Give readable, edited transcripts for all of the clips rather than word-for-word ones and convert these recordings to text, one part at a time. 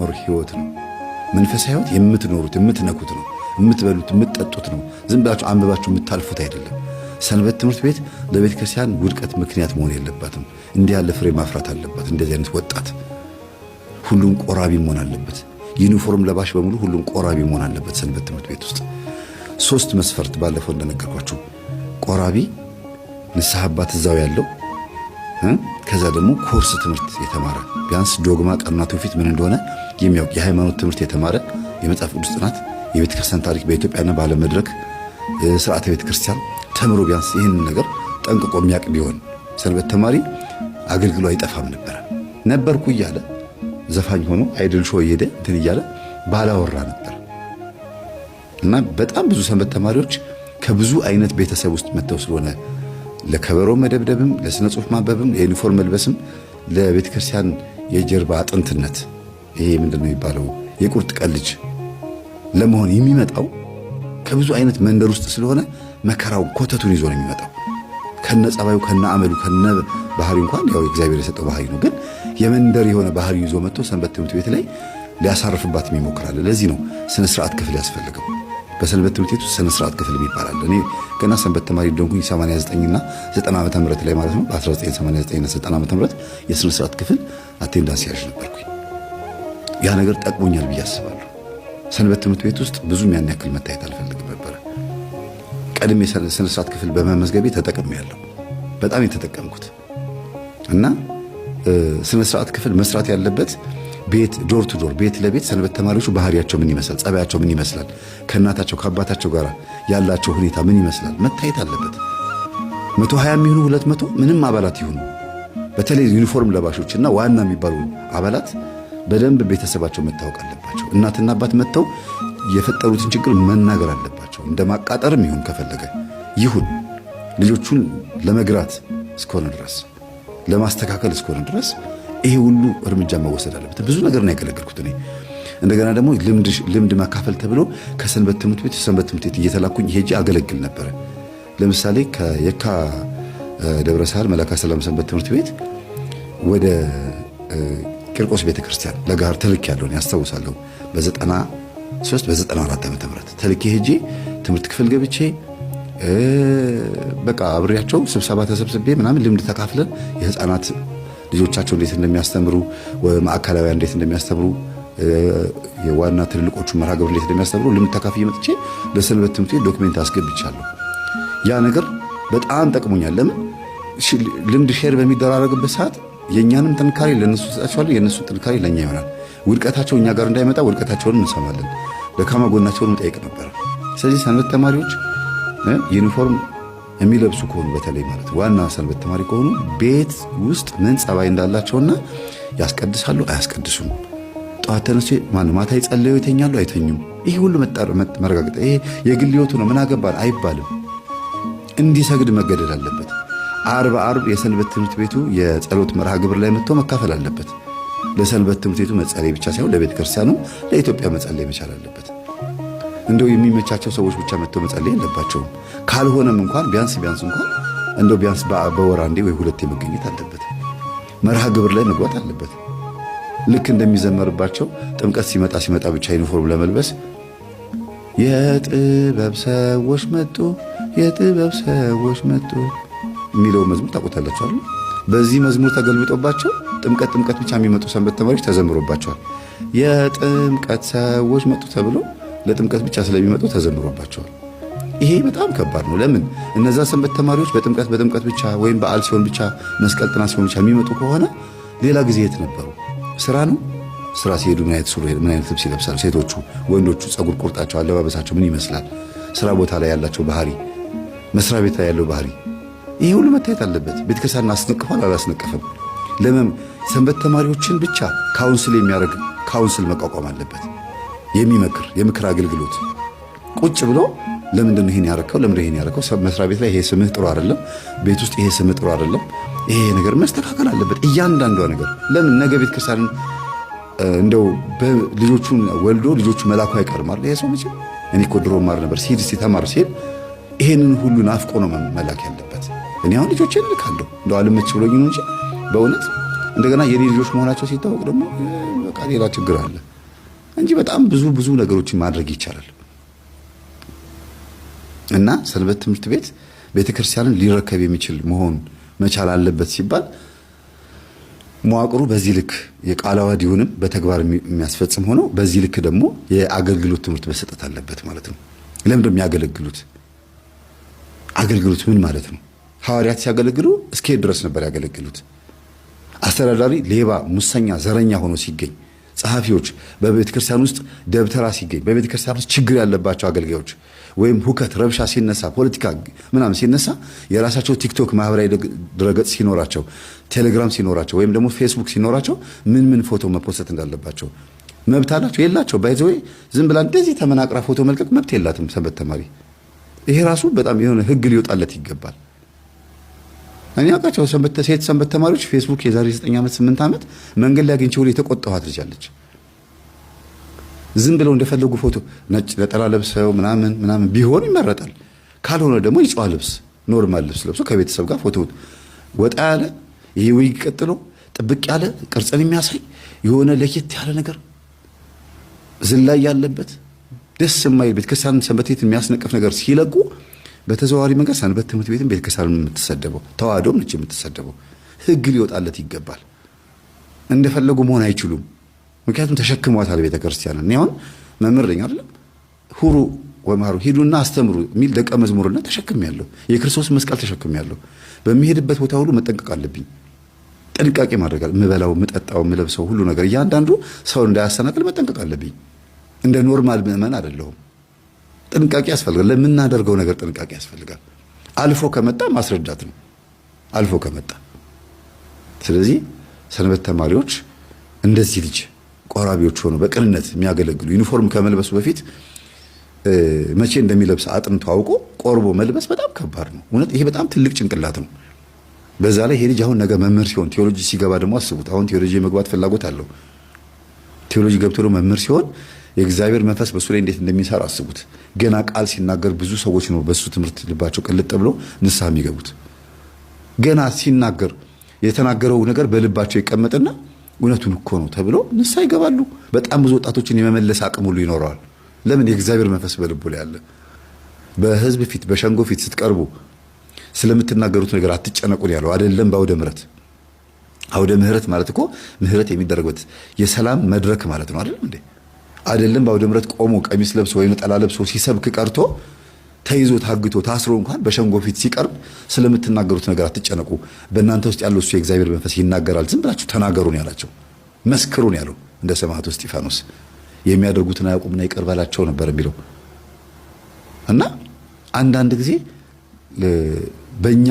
የሚኖር ህይወት ነው። መንፈሳዊ ህይወት የምትኖሩት የምትነኩት ነው፣ የምትበሉት የምትጠጡት ነው። ዝም ብላችሁ አንብባችሁ የምታልፉት አይደለም። ሰንበት ትምህርት ቤት ለቤተ ክርስቲያን ውድቀት ምክንያት መሆን የለባትም። እንዲህ ያለ ፍሬ ማፍራት አለባት። እንደዚህ አይነት ወጣት ሁሉም ቆራቢ መሆን አለበት። ዩኒፎርም ለባሽ በሙሉ ሁሉም ቆራቢ መሆን አለበት። ሰንበት ትምህርት ቤት ውስጥ 3 መስፈርት ባለፈው እንደነገርኳችሁ፣ ቆራቢ፣ ንስሐ አባት እዛው ያለው፣ ከዛ ደግሞ ኮርስ ትምህርት የተማረ ቢያንስ ዶግማ ቀኖና ትውፊት ምን እንደሆነ የሚያውቅ የሃይማኖት ትምህርት የተማረ የመጽሐፍ ቅዱስ ጥናት፣ የቤተ ክርስቲያን ታሪክ በኢትዮጵያና በዓለም መድረክ ስርዓተ ቤተ ክርስቲያን ተምሮ ቢያንስ ይህንን ነገር ጠንቅቆ የሚያውቅ ቢሆን ሰንበት ተማሪ አገልግሎ አይጠፋም ነበርኩ እያለ ዘፋኝ ሆኖ አይድል ሾው እየሄደ እንትን እያለ ባላወራ ነበር። እና በጣም ብዙ ሰንበት ተማሪዎች ከብዙ አይነት ቤተሰብ ውስጥ መጥተው ስለሆነ ለከበሮ መደብደብም ለስነ ጽሁፍ ማንበብም የዩኒፎርም መልበስም ለቤተ ክርስቲያን የጀርባ አጥንትነት ይሄ ምንድነው የሚባለው የቁርጥ ቀን ልጅ ለመሆን የሚመጣው ከብዙ አይነት መንደር ውስጥ ስለሆነ መከራው ኮተቱን ይዞ ነው የሚመጣው። ከነ ጸባዩ ከነ አመሉ ከነ ባህሪው እንኳን ያው እግዚአብሔር የሰጠው ባህሪ ነው፣ ግን የመንደር የሆነ ባህሪ ይዞ መጥቶ ሰንበት ትምህርት ቤት ላይ ሊያሳርፍባት የሚሞክራል። ለዚህ ነው ስነ ስርዓት ክፍል ያስፈልገው። በሰንበት ትምህርት ቤት ውስጥ ስነ ስርዓት ክፍል ይባላል። እኔ ገና ሰንበት ተማሪ እንደሆንኩኝ 89 እና 90 ዓመተ ምህረት ላይ ማለት ነው በ1989 እና 90 ዓመተ ምህረት የስነ ስርዓት ክፍል አቴንዳንስ ያዥ ነበርኩኝ። ያ ነገር ጠቅሞኛል ብዬ አስባለሁ። ሰንበት ትምህርት ቤት ውስጥ ብዙም ያን ያክል መታየት አልፈልግም ነበር። ቀድሜ ስነ ስርዓት ክፍል በመመዝገቤ ተጠቅሜያለሁ፣ በጣም የተጠቀምኩት። እና ስነ ስርዓት ክፍል መስራት ያለበት ቤት ዶር ቱ ዶር ቤት ለቤት ሰንበት ተማሪዎቹ ባህሪያቸው ምን ይመስላል፣ ጸባያቸው ምን ይመስላል፣ ከእናታቸው ከአባታቸው ጋር ያላቸው ሁኔታ ምን ይመስላል መታየት አለበት። 120 የሚሆኑ 200 ምንም አባላት ይሁኑ፣ በተለይ ዩኒፎርም ለባሾችና ዋና የሚባሉ አባላት በደንብ ቤተሰባቸው መታወቅ አለባቸው። እናትና አባት መጥተው የፈጠሩትን ችግር መናገር አለባቸው። እንደማቃጠርም ይሁን ከፈለገ ይሁን ልጆቹን ለመግራት እስከሆነ ድረስ ለማስተካከል እስከሆነ ድረስ ይሄ ሁሉ እርምጃ መወሰድ አለበት። ብዙ ነገር ነው ያገለገልኩት እኔ። እንደገና ደግሞ ልምድ ማካፈል ተብሎ ከሰንበት ትምህርት ቤት ሰንበት ትምህርት ቤት እየተላኩኝ ሄጄ አገለግል ነበር። ለምሳሌ ከየካ ደብረ ሳህል መላካ ሰላም ሰንበት ትምህርት ቤት ወደ ቂርቆስ ቤተክርስቲያን ለጋር ተልክ ያለውን ያስታውሳለሁ። በ93 በ94 ዓመተ ምህረት ተልኬ ሄጄ ትምህርት ክፍል ገብቼ በቃ አብሬያቸው ስብሰባ ተሰብስቤ ምናምን ልምድ ተካፍለን የህፃናት ልጆቻቸው እንዴት እንደሚያስተምሩ ማዕከላዊ እንዴት እንደሚያስተምሩ የዋና ትልልቆቹ መርሃ ግብር እንዴት እንደሚያስተምሩ ልምድ ተካፍዬ መጥቼ ለሰንበት ትምህርት ቤት ዶክሜንት አስገብቻለሁ። ያ ነገር በጣም ጠቅሞኛል። ለምን ልምድ ሼር በሚደራረግበት ሰዓት የኛንም ጥንካሬ ለነሱ ተሰጣቸዋል፣ የነሱ ጥንካሬ ለኛ ይሆናል። ውድቀታቸው እኛ ጋር እንዳይመጣ ውድቀታቸውን እንሰማለን፣ ደካማ ጎናቸውን እንጠይቅ ነበር። ስለዚህ ሰንበት ተማሪዎች ዩኒፎርም የሚለብሱ ከሆኑ በተለይ ማለት ዋና ሰንበት ተማሪ ከሆኑ ቤት ውስጥ ምን ጸባይ እንዳላቸውና ያስቀድሳሉ አያስቀድሱም፣ ጠዋት ተነሱ ማታ ይጸልዩ ይተኛሉ አይተኙም፣ ይሄ ሁሉ መረጋገጥ ይሄ የግል ህይወቱ ነው ምን አገባን አይባልም። እንዲሰግድ መገደድ አለበት። አርብ የሰንበት ትምህርት ቤቱ የጸሎት መርሃ ግብር ላይ መጥቶ መካፈል አለበት። ለሰንበት ትምህርት ቤቱ መጸለይ ብቻ ሳይሆን ለቤተ ክርስቲያኑ ለኢትዮጵያ መጸለይ መቻል አለበት። እንደው የሚመቻቸው ሰዎች ብቻ መጥተው መጸለይ የለባቸውም። ካልሆነም እንኳን ቢያንስ እንኳን እንደው ቢያንስ በወር አንዴ ወይ ሁለቴ መገኘት አለበት። መርሃ ግብር ላይ መግባት አለበት። ልክ እንደሚዘመርባቸው ጥምቀት ሲመጣ ብቻ ዩኒፎርም ለመልበስ የጥበብ ሰዎች መጡ የጥበብ ሰዎች መጡ የሚለው መዝሙር ታውቁታላችሁ አይደል? በዚህ መዝሙር ተገልብጦባቸው ጥምቀት ብቻ የሚመጡ ሰንበት ተማሪዎች ተዘምሮባቸዋል። የጥምቀት ሰዎች መጡ ተብሎ ለጥምቀት ብቻ ስለሚመጡ ተዘምሮባቸዋል። ይሄ በጣም ከባድ ነው። ለምን እነዛ ሰንበት ተማሪዎች በጥምቀት ብቻ ወይም በዓል ሲሆን ብቻ መስቀል ጥናት ሲሆን ብቻ የሚመጡ ከሆነ ሌላ ጊዜ የት ነበሩ? ስራ ነው። ስራ ሲሄዱ ምን አይነት ልብስ ይለብሳሉ? ሴቶቹ፣ ወንዶቹ ጸጉር ቁርጣቸው፣ አለባበሳቸው ምን ይመስላል? ስራ ቦታ ላይ ያላቸው ባህሪ፣ መስሪያ ቤት ላይ ያለው ባህሪ፣ ይሄ ሁሉ መታየት አለበት። ቤተክርስቲያን አስነቅፏል አላስነቀፈም? ለምን ሰንበት ተማሪዎችን ብቻ ካውንስል የሚያደርግ ካውንስል መቋቋም አለበት። የሚመክር የምክር አገልግሎት ቁጭ ብሎ ለምንድን ነው ይሄን ያረከው? መስሪያ ቤት ላይ ይሄ ስምህ ጥሩ አይደለም፣ ቤት ውስጥ ይሄ ስምህ ጥሩ አይደለም፣ ይሄ ነገር መስተካከል አለበት። እያንዳንዷ ነገር ለምን ነገ ቤተክርስቲያንን እንደው ልጆቹን ወልዶ ልጆቹ መላኩ አይቀርም አይደል? ይሄ ሰው መቼም እኔ እኮ ድሮ ማር ነበር ሲሄድ ተማር ሲሄድ ይሄንን ሁሉ ናፍቆ ነው መላክ ያለበት። እኔ አሁን ልጆቼን ልካለሁ እንደው አልመች ብሎኝ ነው እንጂ በእውነት እንደገና የኔ ልጆች መሆናቸው ሲታወቅ ደግሞ በቃ ሌላ ችግር አለ። እንጂ በጣም ብዙ ነገሮችን ማድረግ ይቻላል። እና ሰንበት ትምህርት ቤት ቤተክርስቲያንን ሊረከብ የሚችል መሆን መቻል አለበት ሲባል መዋቅሩ በዚህ ልክ የቃለ ዓዋዲውንም በተግባር የሚያስፈጽም ሆኖ በዚህ ልክ ደግሞ የአገልግሎት ትምህርት መሰጠት አለበት ማለት ነው። ለምንድነው የሚያገለግሉት? አገልግሎት ምን ማለት ነው? ሐዋርያት ሲያገለግሉ እስከሄድ ድረስ ነበር ያገለግሉት። አስተዳዳሪ ሌባ፣ ሙሰኛ፣ ዘረኛ ሆኖ ሲገኝ፣ ጸሐፊዎች በቤተ ክርስቲያን ውስጥ ደብተራ ሲገኝ፣ በቤተ ክርስቲያን ውስጥ ችግር ያለባቸው አገልጋዮች ወይም ሁከት ረብሻ ሲነሳ፣ ፖለቲካ ምናምን ሲነሳ የራሳቸው ቲክቶክ ማህበራዊ ድረገጽ ሲኖራቸው፣ ቴሌግራም ሲኖራቸው ወይም ደግሞ ፌስቡክ ሲኖራቸው ምን ፎቶ መፖስት እንዳለባቸው መብት አላቸው የላቸው? ባይዘው ዝም ብላ እንደዚህ ተመናቅራ ፎቶ መልቀቅ መብት የላትም ሰንበት ተማሪ። ይሄ ራሱ በጣም የሆነ ህግ ሊወጣለት ይገባል። እኔ አውቃቸው ሴት ሰንበት ተማሪዎች ፌስቡክ የዛሬ 9 ዓመት 8 ዓመት መንገድ ላይ አግኝቼው የተቆጣኋት ልጅ አለች። ዝም ብለው እንደፈለጉ ፎቶ ነጭ ነጠላ ለብሰው ምናምን ቢሆን ይመረጣል። ካልሆነ ደግሞ የጨዋ ልብስ ኖርማል ልብስ ለብሶ ከቤተሰብ ጋር ፎቶ ወጣ ያለ ይሄ ዊግ ቀጥሎ ጥብቅ ያለ ቅርጽን የሚያሳይ የሆነ ለየት ያለ ነገር ዝላይ ያለበት ደስ የማይል ቤተክርስቲያን ሰንበት ቤት የሚያስነቅፍ ነገር ሲለቁ በተዘዋዋሪ መንገድ ሰንበት ትምህርት ቤትን ቤተክርስቲያን የምትሰደበው ተዋህዶም ነች የምትሰደበው። ህግ ሊወጣለት ይገባል። እንደፈለጉ መሆን አይችሉም። ምክንያቱም ተሸክሟታል ቤተክርስቲያን። እኔ አሁን መምህር ነኝ አይደለም? ሁሩ ወማሩ ሂዱና አስተምሩ የሚል ደቀ መዝሙርነት ተሸክሜያለሁ። የክርስቶስ መስቀል ተሸክሜያለሁ። በሚሄድበት ቦታ ሁሉ መጠንቀቅ አለብኝ። ጥንቃቄ ማድረግ የምበላው፣ የምጠጣው፣ የምለብሰው ሁሉ ነገር እያንዳንዱ ሰው እንዳያሰናክል መጠንቀቅ አለብኝ። እንደ ኖርማል ምዕመን አይደለሁም። ጥንቃቄ ያስፈልጋል። ለምናደርገው ነገር ጥንቃቄ ያስፈልጋል። አልፎ ከመጣ ማስረዳት ነው። አልፎ ከመጣ ስለዚህ ሰንበት ተማሪዎች እንደዚህ ልጅ ቆራቢዎች ሆነው በቅንነት የሚያገለግሉ ዩኒፎርም ከመልበሱ በፊት መቼ እንደሚለብስ አጥንቶ አውቆ ቆርቦ መልበስ በጣም ከባድ ነው። እውነት ይሄ በጣም ትልቅ ጭንቅላት ነው። በዛ ላይ ይሄ ልጅ አሁን ነገ መምህር ሲሆን ቴዎሎጂ ሲገባ ደግሞ አስቡት። አሁን ቴዎሎጂ የመግባት ፍላጎት አለው። ቴዎሎጂ ገብቶ ደግሞ መምህር ሲሆን የእግዚአብሔር መንፈስ በሱ ላይ እንዴት እንደሚሰራ አስቡት። ገና ቃል ሲናገር ብዙ ሰዎች ነው በሱ ትምህርት ልባቸው ቅልጥ ብሎ ንስሐ የሚገቡት። ገና ሲናገር የተናገረው ነገር በልባቸው ይቀመጥና እውነቱን እኮ ነው ተብሎ ንስሐ ይገባሉ። በጣም ብዙ ወጣቶችን የመመለስ አቅም ሁሉ ይኖረዋል። ለምን? የእግዚአብሔር መንፈስ በልቡ ላይ አለ። በህዝብ ፊት በሸንጎ ፊት ስትቀርቡ ስለምትናገሩት ነገር አትጨነቁን ያለው አይደለም። በአውደ ምሕረት አውደ ምሕረት ማለት እኮ ምሕረት የሚደረግበት የሰላም መድረክ ማለት ነው አይደል እንዴ? አይደለም። በአውደ ምሕረት ቆሞ ቀሚስ ለብሶ ወይም ነጠላ ለብሶ ሲሰብክ ቀርቶ ተይዞ ታግቶ ታስሮ እንኳን በሸንጎ ፊት ሲቀርብ ስለምትናገሩት ነገር አትጨነቁ፣ በእናንተ ውስጥ ያለው እሱ የእግዚአብሔር መንፈስ ይናገራል፣ ዝም ብላችሁ ተናገሩን ያላቸው፣ መስክሩን ያለው እንደ ሰማዕቱ እስጢፋኖስ የሚያደርጉትን አያውቁምና ይቅር በላቸው ነበር የሚለው። እና አንዳንድ ጊዜ በእኛ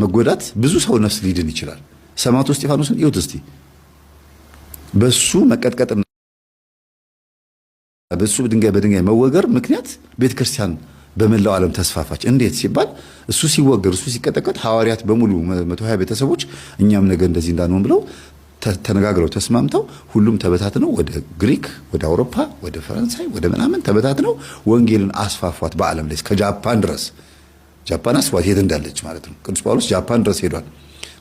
መጎዳት ብዙ ሰው ነፍስ ሊድን ይችላል። ሰማዕቱ እስጢፋኖስን ይሁት እስቲ በሱ መቀጥቀጥና በሱ በድንጋይ መወገር ምክንያት ቤተክርስቲያን በመላው ዓለም ተስፋፋች። እንዴት ሲባል እሱ ሲወገር እሱ ሲቀጠቀጥ ሐዋርያት በሙሉ 120 ቤተሰቦች እኛም ነገ እንደዚህ እንዳንሆን ብለው ተነጋግረው ተስማምተው ሁሉም ተበታትነው ወደ ግሪክ፣ ወደ አውሮፓ፣ ወደ ፈረንሳይ፣ ወደ ምናምን ተበታትነው ወንጌልን አስፋፏት በዓለም ላይ እስከ ጃፓን ድረስ። ጃፓን አስፋት የት እንዳለች ማለት ነው። ቅዱስ ጳውሎስ ጃፓን ድረስ ሄዷል።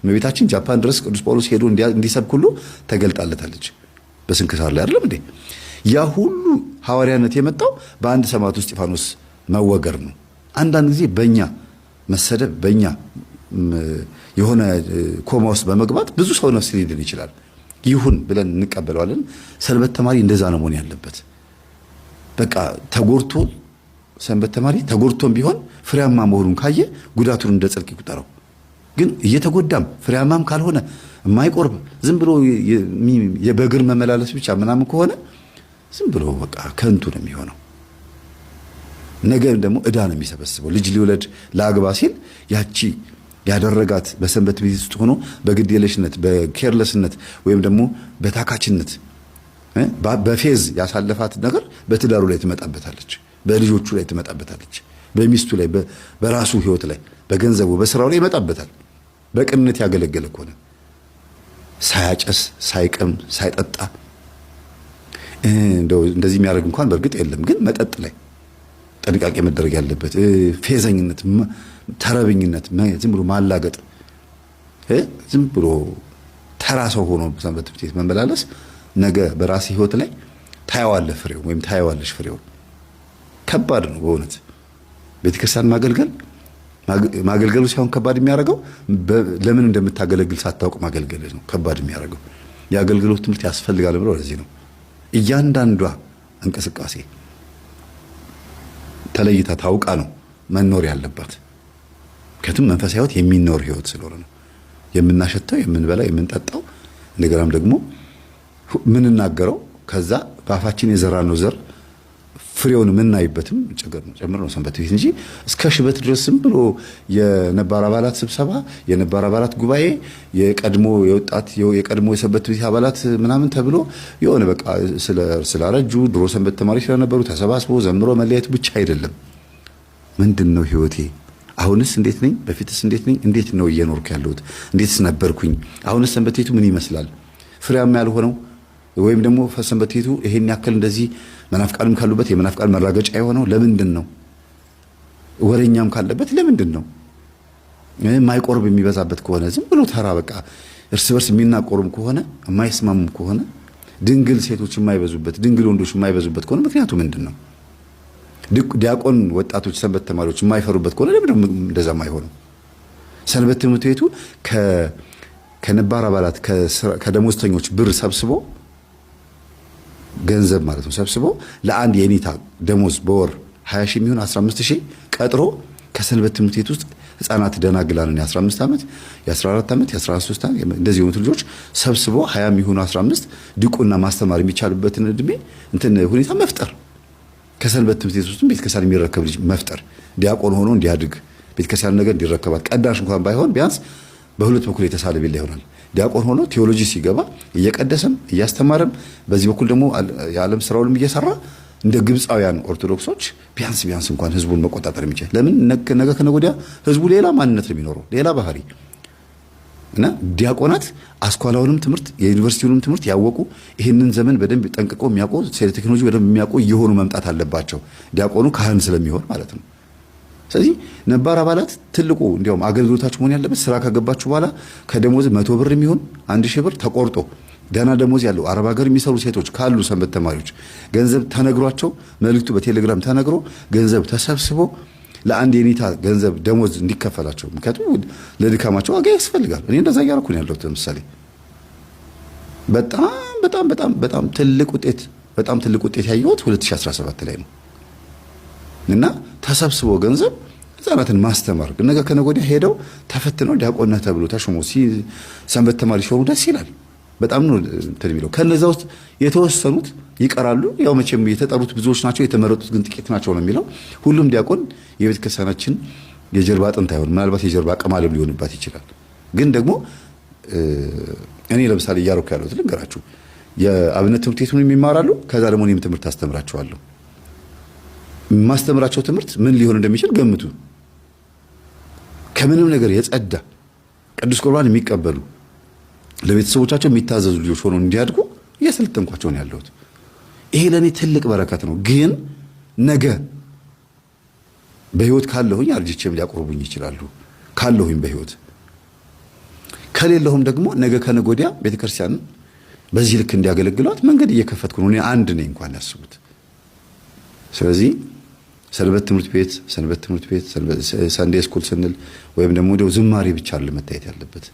እመቤታችን ጃፓን ድረስ ቅዱስ ጳውሎስ ሄዶ እንዲሰብክ ሁሉ ተገልጣለታለች በስንክሳር ላይ አይደለም እንዴ? ያ ሁሉ ሐዋርያነት የመጣው በአንድ ሰማዕቱ እስጢፋኖስ መወገር ነው። አንዳንድ ጊዜ በእኛ መሰደብ በእኛ የሆነ ኮማ ውስጥ በመግባት ብዙ ሰው ነፍስ ሊድን ይችላል። ይሁን ብለን እንቀበለዋለን። ሰንበት ተማሪ እንደዛ ነው መሆን ያለበት። በቃ ተጎድቶ ሰንበት ተማሪ ተጎድቶም ቢሆን ፍሬያማ መሆኑን ካየ ጉዳቱን እንደ ጽድቅ ይቁጠረው። ግን እየተጎዳም ፍሬያማም ካልሆነ የማይቆርብ ዝም ብሎ የበግር መመላለስ ብቻ ምናምን ከሆነ ዝም ብሎ በቃ ከንቱ ነው የሚሆነው። ነገ ደግሞ ዕዳ ነው የሚሰበስበው። ልጅ ሊወለድ ለአግባ ሲል ያቺ ያደረጋት በሰንበት ቤት ውስጥ ሆኖ በግዴለሽነት በኬርለስነት ወይም ደግሞ በታካችነት በፌዝ ያሳለፋት ነገር በትዳሩ ላይ ትመጣበታለች፣ በልጆቹ ላይ ትመጣበታለች፣ በሚስቱ ላይ፣ በራሱ ህይወት ላይ፣ በገንዘቡ፣ በስራው ላይ ይመጣበታል። በቅንነት ያገለገለ ከሆነ ሳያጨስ፣ ሳይቅም፣ ሳይጠጣ እንደዚህ የሚያደርግ እንኳን በእርግጥ የለም። ግን መጠጥ ላይ ጥንቃቄ መደረግ ያለበት፣ ፌዘኝነት፣ ተረብኝነት፣ ዝም ብሎ ማላገጥ፣ ዝም ብሎ ተራ ሰው ሆኖ ሰንበት ቤት መመላለስ ነገ በራስ ህይወት ላይ ታየዋለህ ፍሬው ወይም ታየዋለሽ ፍሬው። ከባድ ነው በእውነት ቤተክርስቲያን ማገልገሉ ሳይሆን ከባድ የሚያደርገው ለምን እንደምታገለግል ሳታውቅ ማገልገል ነው ከባድ የሚያደርገው። የአገልግሎት ትምህርት ያስፈልጋል ብለው ለዚህ ነው እያንዳንዷ እንቅስቃሴ ተለይታ ታውቃ ነው መኖር ያለባት። ከቱም መንፈሳዊ ህይወት የሚኖር ህይወት ስለሆነ ነው የምናሸተው የምንበላ የምንጠጣው እንደገናም ደግሞ ምንናገረው ከዛ በአፋችን የዘራነው ዘር ፍሬውን ምናይበትም ጨምር ነው ሰንበት ቤት እንጂ እስከ ሽበት ድረስም ብሎ የነባር አባላት ስብሰባ የነባር አባላት ጉባኤ የቀድሞ የወጣት የቀድሞ የሰንበት ቤት አባላት ምናምን ተብሎ የሆነ በቃ ስላረጁ ድሮ ሰንበት ተማሪ ስለነበሩ ተሰባስቦ ዘምሮ መለያየት ብቻ አይደለም። ምንድነው ህይወቴ? አሁንስ እንዴት ነኝ? በፊትስ እንዴት ነኝ? እንዴት ነው እየኖርኩ ያለሁት? እንዴትስ ነበርኩኝ? አሁንስ ሰንበት ቤቱ ምን ይመስላል? ፍሬያማ ያልሆነው ወይም ደግሞ ሰንበት ቤቱ ይሄን ያክል እንደዚህ መናፍቃንም ካሉበት የመናፍቃን መራገጫ የሆነው ለምንድን ነው? ወሬኛም ካለበት ለምንድን ነው? ማይቆርብ የሚበዛበት ከሆነ ዝም ብሎ ተራ በቃ እርስ በርስ የሚናቆሩም ከሆነ የማይስማሙም ከሆነ ድንግል ሴቶች የማይበዙበት ድንግል ወንዶች የማይበዙበት ከሆነ ምክንያቱ ምንድን ነው? ዲያቆን ወጣቶች ሰንበት ተማሪዎች የማይፈሩበት ከሆነ ለምን እንደዛ የማይሆነው? ሰንበት ትምህርት ቤቱ ከነባር አባላት ከደሞዝተኞች ብር ሰብስቦ ገንዘብ ማለት ነው ሰብስቦ ለአንድ የኔታ ደሞዝ በወር 20 ሺህ የሚሆን 15 ሺህ ቀጥሮ ከሰንበት ትምህርት ቤት ውስጥ ህፃናት ደናግላንን የ15 ዓመት የ14 ዓመት የ13 ዓመት እንደዚህ የሆኑት ልጆች ሰብስቦ 20 የሚሆኑ 15 ድቁና ማስተማር የሚቻልበትን እድሜ ሁኔታ መፍጠር ከሰንበት ትምህርት ቤት ውስጥ ቤተክርስቲያን የሚረከብ ልጅ መፍጠር ዲያቆን ሆኖ እንዲያድግ ቤተክርስቲያን ነገር እንዲረከባት ቀዳሽ እንኳን ባይሆን ቢያንስ በሁለት በኩል የተሳለ ቢላ ይሆናል። ዲያቆን ሆኖ ቴዎሎጂ ሲገባ እየቀደሰም እያስተማረም በዚህ በኩል ደግሞ የዓለም ስራውንም እየሰራ እንደ ግብፃውያን ኦርቶዶክሶች ቢያንስ እንኳን ህዝቡን መቆጣጠር የሚችል ለምን ነገ ከነገ ወዲያ ህዝቡ ሌላ ማንነት ነው የሚኖረው ሌላ ባህሪ እና ዲያቆናት አስኳላውንም ትምህርት የዩኒቨርሲቲውንም ትምህርት ያወቁ ይሄንን ዘመን በደንብ ጠንቅቀው የሚያውቁ ስለ ቴክኖሎጂ በደንብ የሚያውቁ እየሆኑ መምጣት አለባቸው። ዲያቆኑ ካህን ስለሚሆን ማለት ነው። ስለዚህ ነባር አባላት ትልቁ እንዲያውም አገልግሎታችሁ መሆን ያለበት ስራ ካገባችሁ በኋላ ከደሞዝ 100 ብር የሚሆን 1000 ብር ተቆርጦ ደህና ደሞዝ ያለው አረብ ሀገር የሚሰሩ ሴቶች ካሉ ሰንበት ተማሪዎች ገንዘብ ተነግሯቸው መልእክቱ በቴሌግራም ተነግሮ ገንዘብ ተሰብስቦ ለአንድ የኔታ ገንዘብ ደሞዝ እንዲከፈላቸው ምክንያቱም ለድካማቸው ዋጋ ያስፈልጋል። እኔ እንደዛ እያደረኩ ነው ያለሁት። ለምሳሌ በጣም ትልቅ ውጤት ያየሁት 2017 ላይ ነው እና ተሰብስቦ ገንዘብ ህፃናትን ማስተማር ነገ ከነገ ወዲያ ሄደው ተፈትነው ዲያቆንነት ተብሎ ተሾሞ ሰንበት ተማሪ ሲሆኑ ደስ ይላል። በጣም ነው እንትን የሚለው። ከነዛ ውስጥ የተወሰኑት ይቀራሉ። ያው መቼም የተጠሩት ብዙዎች ናቸው፣ የተመረጡት ግን ጥቂት ናቸው ነው የሚለው። ሁሉም ዲያቆን የቤተ ክርስቲያናችን የጀርባ አጥንት አይሆን፣ ምናልባት የጀርባ ቅማልም ሊሆንባት ይችላል። ግን ደግሞ እኔ ለምሳሌ እያደረኩ ያለሁት ልንገራችሁ፣ የአብነት ትምህርት ቤቱን የሚማራሉ። ከዛ ደግሞ እኔም ትምህርት አስተምራቸዋለሁ። የማስተምራቸው ትምህርት ምን ሊሆን እንደሚችል ገምቱ። ከምንም ነገር የጸዳ ቅዱስ ቁርባን የሚቀበሉ ለቤተሰቦቻቸው የሚታዘዙ ልጆች ሆነው እንዲያድጉ እያሰለጠንኳቸው ነው ያለሁት። ይሄ ለኔ ትልቅ በረከት ነው። ግን ነገ በህይወት ካለሁኝ አርጅቼም ሊያቆርቡኝ ይችላሉ። ካለሁኝ በህይወት ከሌለሁም ደግሞ ነገ ከነገ ወዲያ ቤተክርስቲያንን በዚህ ልክ እንዲያገለግሏት መንገድ እየከፈትኩ ነው። እኔ አንድ ነኝ እንኳን ያስቡት። ስለዚህ ሰንበት ትምህርት ቤት ሰንዴ ስኩል ስንል ወይም ደግሞ ዝማሬ ብቻ አይደለም መታየት ያለበት።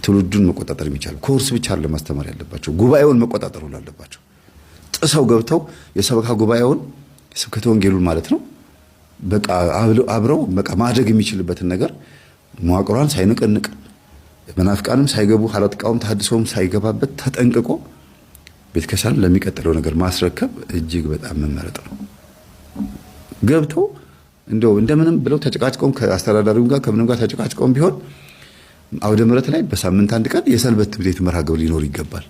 ትውልዱን መቆጣጠር የሚቻል ኮርስ ብቻ አይደለም ማስተማር ያለባቸው፣ ጉባኤውን መቆጣጠር አለባቸው። ጥሰው ገብተው የሰበካ ጉባኤውን የስብከተ ወንጌሉን ማለት ነው በቃ አብረው በቃ ማድረግ የሚችልበትን ነገር መዋቅሯን ሳይንቅንቅ መናፍቃንም ሳይገቡ ሐለጥቃውም ተሐድሶም ሳይገባበት ተጠንቅቆ ቤተክርስቲያን ለሚቀጥለው ነገር ማስረከብ እጅግ በጣም መመረጥ ነው። ገብተው እንደምንም ብለው ተጨቃጭቀውም ከአስተዳዳሪው ጋር ከምንም ጋር ተጨቃጭቀውም ቢሆን አውደ ምሕረት ላይ በሳምንት አንድ ቀን የሰንበት ትምህርት ቤት መርሃ ግብር ሊኖር ይገባል።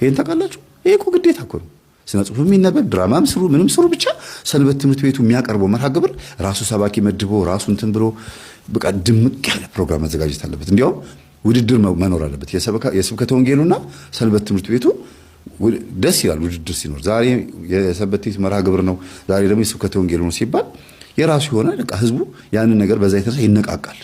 ይሄን ታውቃላችሁ? ይሄ እኮ ግዴታ እኮ ነው። ስነ ጽሁፍ የሚነበብ ድራማም ስሩ ምንም ስሩ ብቻ ሰንበት ትምህርት ቤቱ የሚያቀርበው መርሃ ግብር ራሱ ሰባኪ መድቦ ራሱ እንትን ብሎ በቃ ድምቅ ያለ ፕሮግራም መዘጋጀት አለበት። እንዲያውም ውድድር መኖር አለበት። የስብከተ ወንጌሉና ሰንበት ትምህርት ቤቱ ደስ ይላል ውድድር ሲኖር። ዛሬ የሰንበት ትምህርት መርሃ ግብር ነው፣ ዛሬ ደግሞ የስብከተ ወንጌሉ ነው ሲባል የራሱ የሆነ በቃ ህዝቡ ያንን ነገር በዛ የተነሳ ይነቃቃል።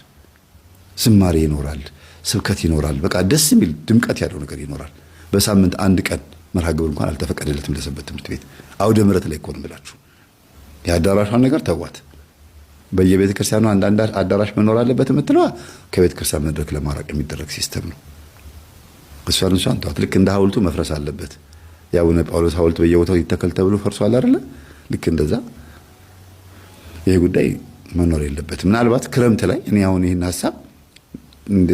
ዝማሬ ይኖራል፣ ስብከት ይኖራል። በቃ ደስ የሚል ድምቀት ያለው ነገር ይኖራል። በሳምንት አንድ ቀን መርሃ ግብር እንኳን አልተፈቀደለትም ለሰንበት ትምህርት ቤት። አውደ ምሕረት ላይ እኮ ነው የምላችሁ። የአዳራሿን ነገር ተዋት። በየቤተ ክርስቲያኑ አንዳንድ አዳራሽ መኖር አለበት የምትለዋ ከቤተ ክርስቲያን መድረክ ለማራቅ የሚደረግ ሲስተም ነው። እሷን ተዋት። ልክ እንደ ሐውልቱ መፍረስ አለበት። የአቡነ ጳውሎስ ሐውልት በየቦታው ይተከል ተብሎ ፈርሷል አይደለ? ልክ እንደዛ ይሄ ጉዳይ መኖር የለበትም። ምናልባት ክረምት ላይ እኔ አሁን ይህን ሐሳብ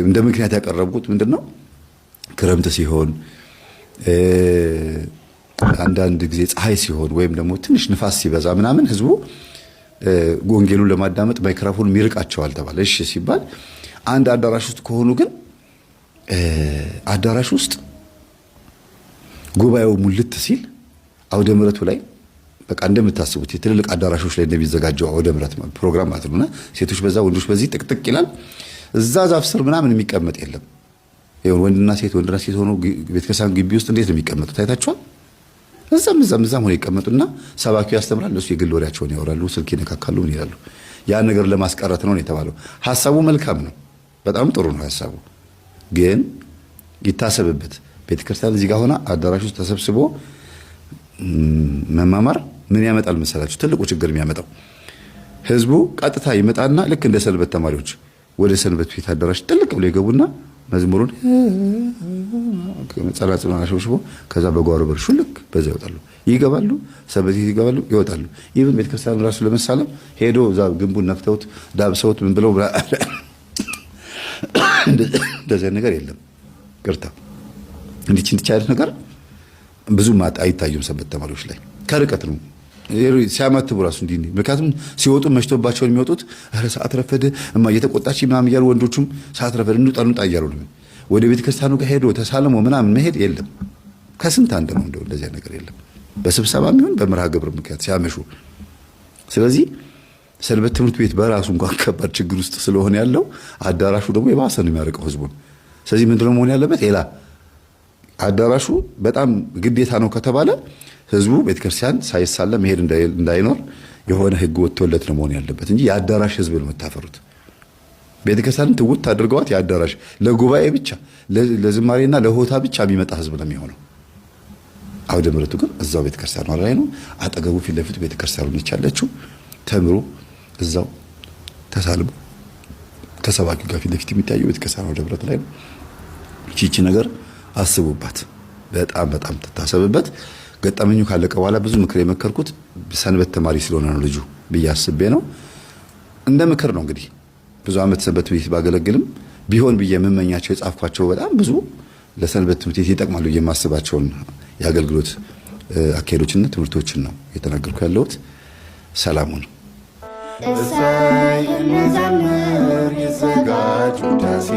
እንደ ምክንያት ያቀረብኩት ምንድነው ክረምት ሲሆን አንዳንድ ጊዜ ፀሐይ ሲሆን ወይም ደግሞ ትንሽ ንፋስ ሲበዛ ምናምን ህዝቡ ወንጌሉን ለማዳመጥ ማይክሮፎን ይርቃቸዋል ተባለ። እሺ ሲባል አንድ አዳራሽ ውስጥ ከሆኑ ግን አዳራሽ ውስጥ ጉባኤው ሙልት ሲል አውደ ምሕረቱ ላይ በቃ እንደምታስቡት የትልልቅ አዳራሾች ላይ እንደሚዘጋጀው አውደ ምሕረት ፕሮግራም ማለት ነውና ሴቶች በዛ ወንዶች በዚህ ጥቅጥቅ ይላል። እዛ ዛፍ ስር ምናምን የሚቀመጥ የለም። ይሄን ወንድና ሴት ሆኖ ቤተክርስቲያን ግቢ ውስጥ እንዴት ነው የሚቀመጡት አይታችኋል? እዛም ሆነ ይቀመጡና ሰባኪው ያስተምራል፣ እሱ የግል ወሬያቸውን ያወራሉ፣ ስልክ ይነካካሉ፣ ምን ይላሉ። ያን ነገር ለማስቀረት ነው የተባለው። ሐሳቡ መልካም ነው፣ በጣም ጥሩ ነው ሐሳቡ። ግን ይታሰብበት። ቤተክርስቲያን እዚህ ጋር ሆና አዳራሽ ውስጥ ተሰብስቦ መማማር ምን ያመጣል መሰላችሁ? ትልቁ ችግር የሚያመጣው ህዝቡ ቀጥታ ይመጣና ልክ እንደ ሰንበት ተማሪዎች ወደ ሰንበት ቤት አዳራሽ ጥልቅ ብሎ ይገቡና መዝሙሩን ጸሎቱን አሽብሽቦ ከዛ በጓሮ በር ሹልክ በዛ ይገባሉ፣ ሰንበት ቤት ይገባሉ፣ ይወጣሉ። ኢቭን ቤተክርስቲያን ራሱ ለመሳለም ሄዶ እዛ ግንቡን ነክተውት ዳብሰውት ምን ብለው እንደዚህ ነገር የለም። ቅርታ እንዲች አይነት ነገር ብዙም አይታዩም ሰንበት ተማሪዎች ላይ። ከርቀት ነው ሲያማትቡ ራሱ እንዲህ ምክንያቱም ሲወጡ መሽቶባቸው የሚወጡት ሰዓት ረፈደ እማ እየተቆጣች ምናምን እያሉ ወንዶቹም ሰዓት ረፈደ እንውጣ እያሉ ነው። ወደ ቤተ ክርስቲያኑ ጋር ሄዶ ተሳልሞ ምናምን መሄድ የለም። ከስንት አንድ ነው እንደው እንደዚህ ነገር የለም። በስብሰባም ይሁን በመርሃ ግብር ምክንያት ሲያመሹ። ስለዚህ ሰንበት ትምህርት ቤት በራሱ እንኳን ከባድ ችግር ውስጥ ስለሆነ ያለው አዳራሹ ደግሞ የባሰ ነው የሚያርቀው ህዝቡን። ስለዚህ ምንድነው መሆን ያለበት? ሌላ አዳራሹ በጣም ግዴታ ነው ከተባለ ህዝቡ ቤተክርስቲያን ሳይሳለም መሄድ እንዳይኖር የሆነ ህግ ወጥቶለት ነው መሆን ያለበት እንጂ የአዳራሽ ህዝብ ነው የምታፈሩት። ቤተክርስቲያንን ትውት አድርገዋት የአዳራሽ ለጉባኤ ብቻ ለዝማሬና ለሆታ ብቻ የሚመጣ ህዝብ ነው የሚሆነው። አውደ ምሕረቱ ግን እዛው ቤተክርስቲያኑ ላይ ነው። አጠገቡ ፊት ለፊት ቤተክርስቲያኑ ነች ያለችው። ተምሮ እዛው ተሳልሞ ከሰባኪው ጋር ፊት ለፊት የሚታየው ቤተክርስቲያኑ አውደ ምሕረት ላይ ነው። እቺ ነገር አስቡባት፣ በጣም ትታሰብበት። ገጠመኙ ካለቀ በኋላ ብዙ ምክር የመከርኩት ሰንበት ተማሪ ስለሆነ ነው ልጁ ብዬ አስቤ ነው። እንደ ምክር ነው እንግዲህ ብዙ ዓመት ሰንበት ቤት ባገለግልም ቢሆን ብዬ የምመኛቸው የጻፍኳቸው በጣም ብዙ ለሰንበት ትምህርት ቤት ይጠቅማሉ የማስባቸውን የአገልግሎት አካሄዶችና ትምህርቶችን ነው የተናገርኩ ያለሁት። ሰላሙን እሰይ እንዘምር ይዘጋጅ ውዳሴ፣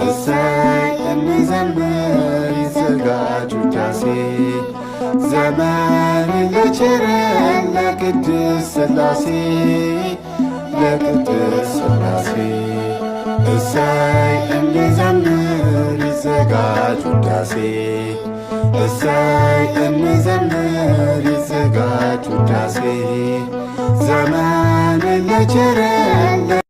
እሰይ እንዘምር ይዘጋጅ ውዳሴ፣ ዘመን ለቸረን ለቅድስት ሥላሴ ለቅድስት ሥላሴ። እሰይ እንዘምር ይዘጋጅ ውዳሴ፣ እሰይ እንዘምር ይዘጋጅ ውዳሴ፣ ዘመን ለቸረን